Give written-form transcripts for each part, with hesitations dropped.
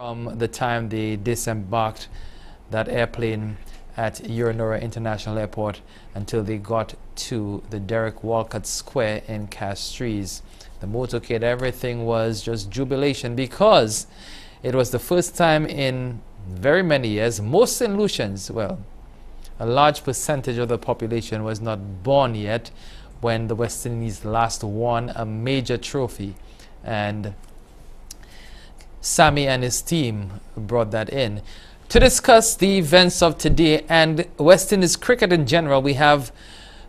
From the time they disembarked that airplane at Uranora International Airport until they got to the Derek Walcott Square in Castries. The motorcade, everything was just jubilation because it was the first time in very many years, most St. Lucians, well, a large percentage of the population was not born yet when the West Indies last won a major trophy. And Sammy and his team brought that in. To discuss the events of today and West Indies cricket in general, we have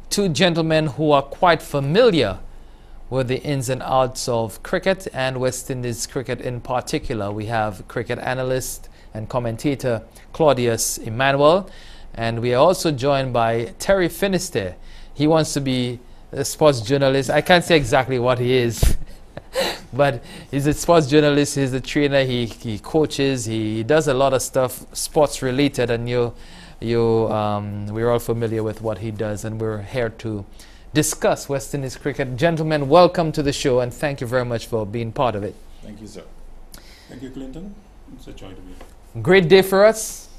two gentlemen who are quite familiar with the ins and outs of cricket and West Indies cricket in particular. We have cricket analyst and commentator Claudius Emmanuel, and we are also joined by Terry Finisterre. He wants to be a sports journalist. I can't say exactly what he is. But he's a sports journalist, he's a trainer, he coaches, he does a lot of stuff sports related, and we're all familiar with what he does, and we're here to discuss West Indies cricket. Gentlemen, welcome to the show, and thank you very much for being part of it. Thank you, sir. Thank you, Clinton. It's a joy to be here. Great day for us.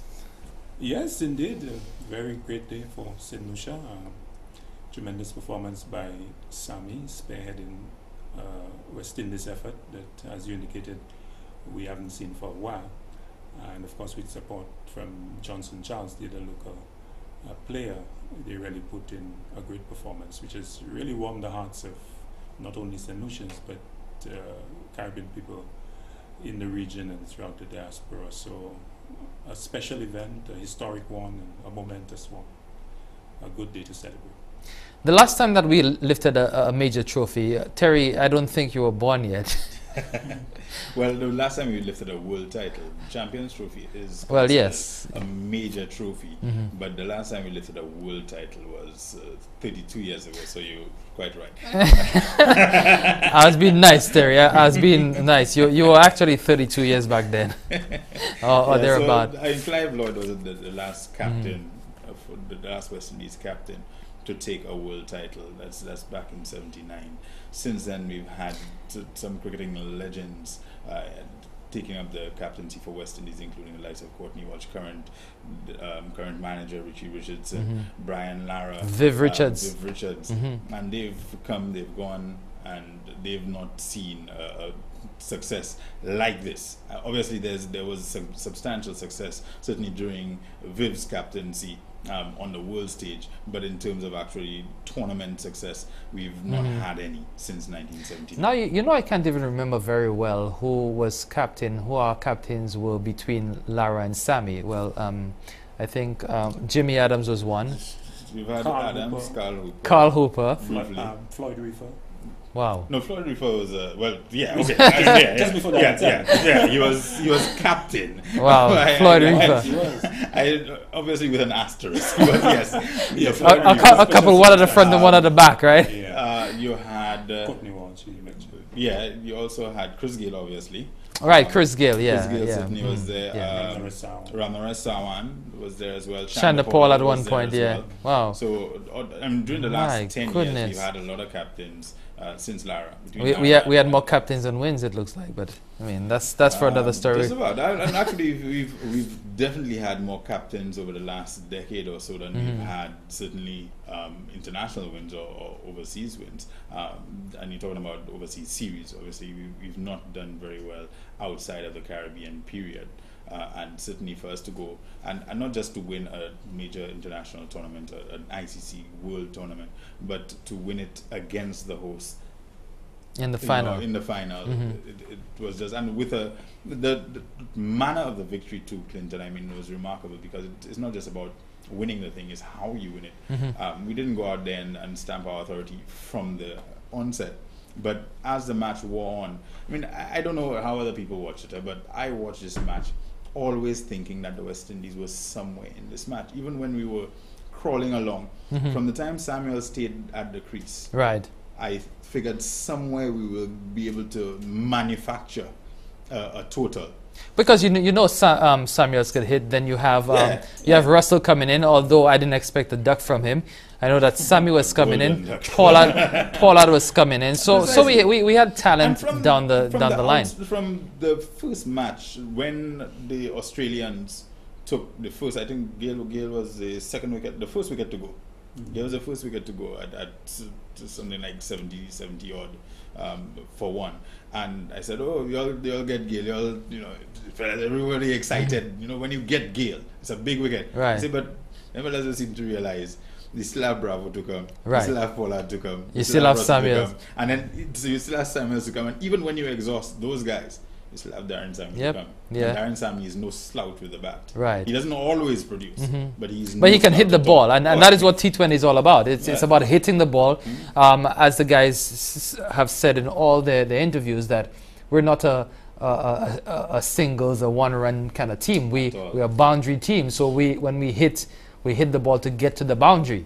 Yes, indeed. A very great day for St. Lucia. Tremendous performance by Sammy, spearheading West Indies effort that, as you indicated, we haven't seen for a while, and of course with support from Johnson Charles, the other local player. They really put in a great performance, which has really warmed the hearts of not only St. Lucians but Caribbean people in the region and throughout the diaspora. So a special event, a historic one, and a momentous one. A good day to celebrate. The last time that we lifted a major trophy, Terry, I don't think you were born yet. Well, the last time we lifted a world title, Champions Trophy is well, yes, a major trophy. But the last time we lifted a world title was 32 years ago, so you're quite right. I was being nice, Terry. I was being nice. You were actually 32 years back then, or thereabout. So Clive Lloyd was the last captain, the last West Indies captain to take a world title. That's back in '79. Since then, we've had some cricketing legends taking up the captaincy for West Indies, including the likes of Courtney Walsh, current manager Richie Richardson, Brian Lara, Viv Richards, and they've come, they've gone, and they've not seen a success like this. Obviously, there was some substantial success, certainly during Viv's captaincy on the world stage, but in terms of actually tournament success, we've not had any since 1970. Now, you know, I can't even remember very well who was captain, who our captains were between Lara and Sammy. Well, I think Jimmy Adams was one. We've had Adams, Carl Hooper. Floyd Reefer. Wow. No, Floyd Reefer was well, yeah, okay, just before that. He was captain. Wow, Floyd Reefer. Obviously with an asterisk, but yes, a couple, one at the front and one at the back, right? Yeah. You had Courtney Walsh, you mentioned. Yeah, you also had Chris Gayle, obviously. Right, Chris Gayle, yeah. Chris Gayle certainly was there. Ramnaresh Sawan was there as well. Shanda Paul at one point, yeah. Well. Wow. So during the last 10 years, we've had a lot of captains since Lara. We had more captains than wins, it looks like, but I mean that's for another story. Just about. And actually, we've definitely had more captains over the last decade or so than we've had certainly international wins or overseas wins. And you're talking about overseas series. Obviously, we've not done very well outside of the Caribbean period. And certainly for us to go and not just to win a major international tournament, an ICC World Tournament, but to win it against the host in the final. It was just, and with the manner of the victory too, Clinton. I mean, it was remarkable because it's not just about winning the thing; it's how you win it. We didn't go out there and stamp our authority from the onset. But as the match wore on, I mean, I don't know how other people watched it, but I watched this match always thinking that the West Indies was somewhere in this match, even when we were crawling along. From the time Samuel stayed at the crease, right, I figured somewhere we will be able to manufacture a total Because Samuels could hit. Then you have you have Russell coming in. Although I didn't expect a duck from him, I know that Sammy was coming in. Pollard was coming in. So we had talent down the line. From the first match when the Australians took the first, I think Gale was the second wicket, the first wicket to go. Gale was the first wicket to go at something like 70 odd for one. And I said, oh, they all get Gale. Everybody excited. When you get Gale, it's a big wicket. Right. I said, but nevertheless, I seem to realize you still have Bravo to come. Right. You still have Pollard to come. You still have Russell to Samuels. come. And then so you still have Samuels to come. And even when you exhaust those guys, you still have Darren Sammy to come. Yeah. And Darren Sammy is no slouch with the bat. Right. He doesn't always produce, but But he can hit the ball, and that is what T20 is all about. It's about hitting the ball. As the guys have said in all their interviews, that we're not a singles, a one-run kind of team. We're a boundary team. So when we hit the ball to get to the boundary.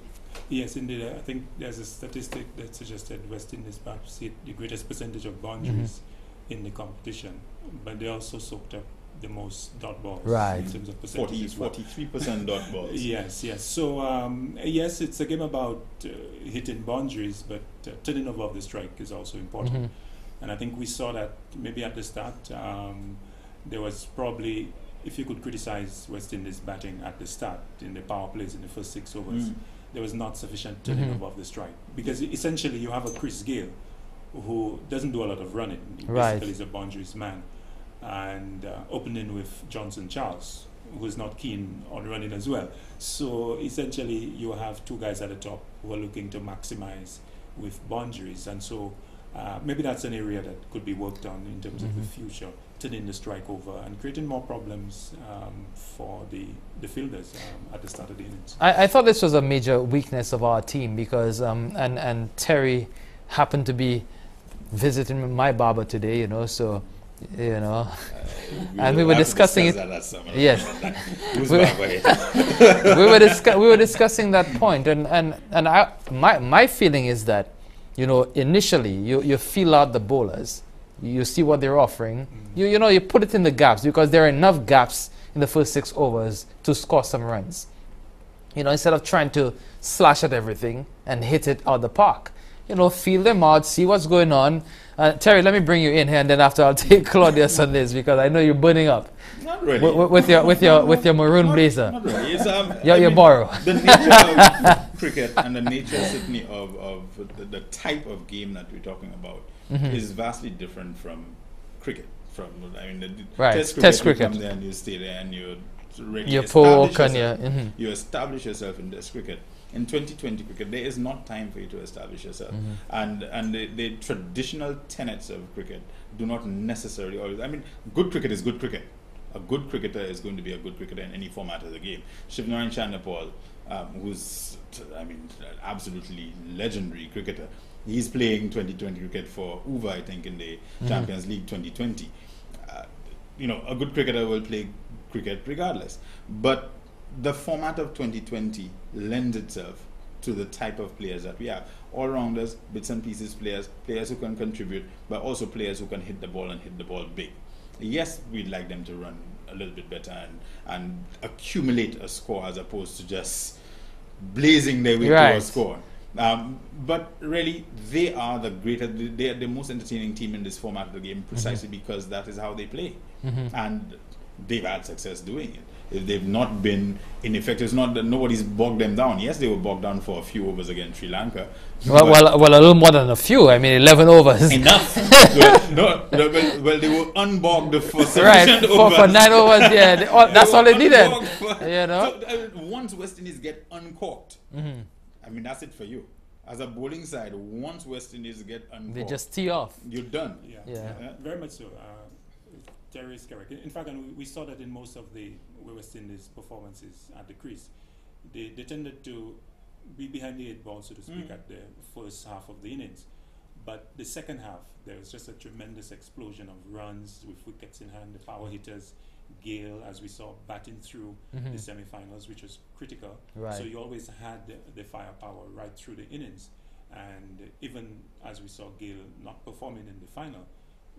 Yes, indeed. I think there's a statistic that suggested West Indies perhaps hit the greatest percentage of boundaries in the competition, but they also soaked up the most dot balls in terms of percentage. 43% dot balls. Yes. So yes, it's a game about hitting boundaries, but turning above the strike is also important. And I think we saw that maybe at the start. There was probably, if you could criticize West Indies batting at the start in the power plays in the first 6 overs, there was not sufficient turning above the strike, because essentially you have a Chris Gale who doesn't do a lot of running. Basically, he's a boundaries man, and opening with Johnson Charles, who's not keen on running as well. So essentially, you have two guys at the top who are looking to maximize with boundaries, and so maybe that's an area that could be worked on in terms of the future, turning the strike over and creating more problems for the fielders at the start of the innings. I thought this was a major weakness of our team, because and Terry happened to be visiting my barber today, so and we were discussing it. Yes, we were discussing that point, and my feeling is that initially you feel out the bowlers, you see what they're offering, you put it in the gaps, because there are enough gaps in the first 6 overs to score some runs. Instead of trying to slash at everything and hit it out the park. Feel them out, see what's going on. Terry, let me bring you in here, and then after I'll take Claudius on this, because I know you're burning up. Not really. With your maroon blazer. Not really. It's, you borrow. The nature of cricket and the nature certainly of the type of game that we're talking about is vastly different from cricket. Test cricket. You come there and you stay there and you establish yourself in Test cricket. In 2020 cricket, there is not time for you to establish yourself, and the traditional tenets of cricket do not necessarily always. Good cricket is good cricket. A good cricketer is going to be a good cricketer in any format of the game. Shivnarine Chanderpaul, who's absolutely legendary cricketer, he's playing 2020 cricket for Uva, I think, in the Champions League 2020. A good cricketer will play cricket regardless, but the format of 2020 lends itself to the type of players that we have. All-rounders, bits and pieces players who can contribute, but also players who can hit the ball and hit the ball big. Yes, we'd like them to run a little bit better and accumulate a score as opposed to just blazing their way to a score. But really, they are they are the most entertaining team in this format of the game, precisely because that is how they play. And they've had success doing it. If they've not been ineffective, it's not that nobody's bogged them down. Yes, they were bogged down for a few overs against Sri Lanka. Well, a little more than a few. 11 overs. Enough. Well, they were unbogged for sufficient overs. For 9 overs, that's all they needed. So, once West Indies get uncorked, that's it for you. As a bowling side, once West Indies get uncorked, they just tee off. You're done. Yeah. Very much so. Terry is correct. In fact, and we saw that in most of the West Indies performances at the crease. They tended to be behind the 8 ball, so to speak, at the first half of the innings. But the second half, there was just a tremendous explosion of runs with wickets in hand, the power hitters, Gale, as we saw, batting through the semi-finals, which was critical. Right. So you always had the firepower right through the innings. And even as we saw Gale not performing in the final,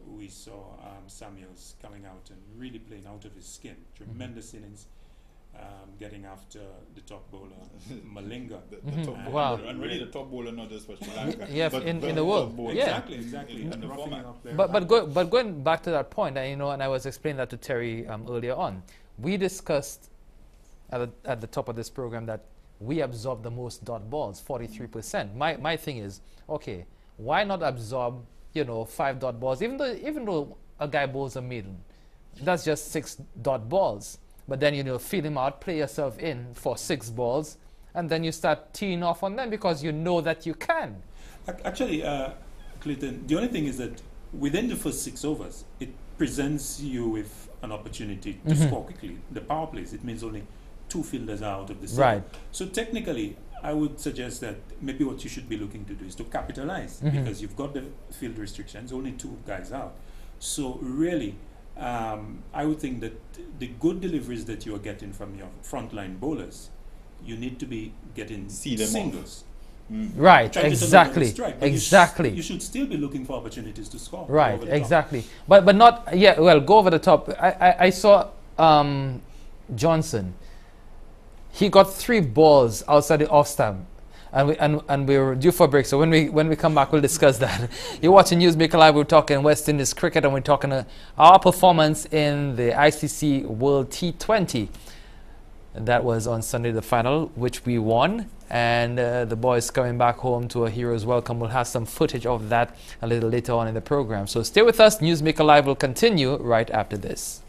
we saw Samuels coming out and really playing out of his skin. Tremendous innings, getting after the top bowler, Malinga. The top bowler, Wow. and really the top bowler, not just for Sri Lanka. Yeah, but in the top world. bowler. Yeah. Exactly. And the Roughing format. it up there. But going back to that point, and I was explaining that to Terry earlier on. We discussed at the top of this program that we absorb the most dot balls, 43%. My thing is, okay, why not absorb 5 dot balls? Even though a guy bowls a maiden, that's just 6 dot balls. But then feel him out, play yourself in for 6 balls, and then you start teeing off on them because you know that you can. Actually, Clayton, the only thing is that within the first 6 overs, it presents you with an opportunity to score quickly. The power plays, it means only 2 fielders are out of the 7. Right. So technically, I would suggest that maybe what you should be looking to do is to capitalize, because you've got the field restrictions, only 2 guys out. So really, I would think that the good deliveries that you are getting from your frontline bowlers, you need to be getting See them singles. Right, Try to exactly, strike, but exactly. You should still be looking for opportunities to score. Right, over the top. exactly. But not, well, go over the top. I saw Johnson. He got 3 balls outside the off stump. And we were due for a break. So when we come back, we'll discuss that. You're watching Newsmaker Live. We're talking West Indies cricket, and we're talking our performance in the ICC World T20. And that was on Sunday, the final, which we won. And the boys coming back home to a hero's welcome. We'll have some footage of that a little later on in the program. So stay with us. Newsmaker Live will continue right after this.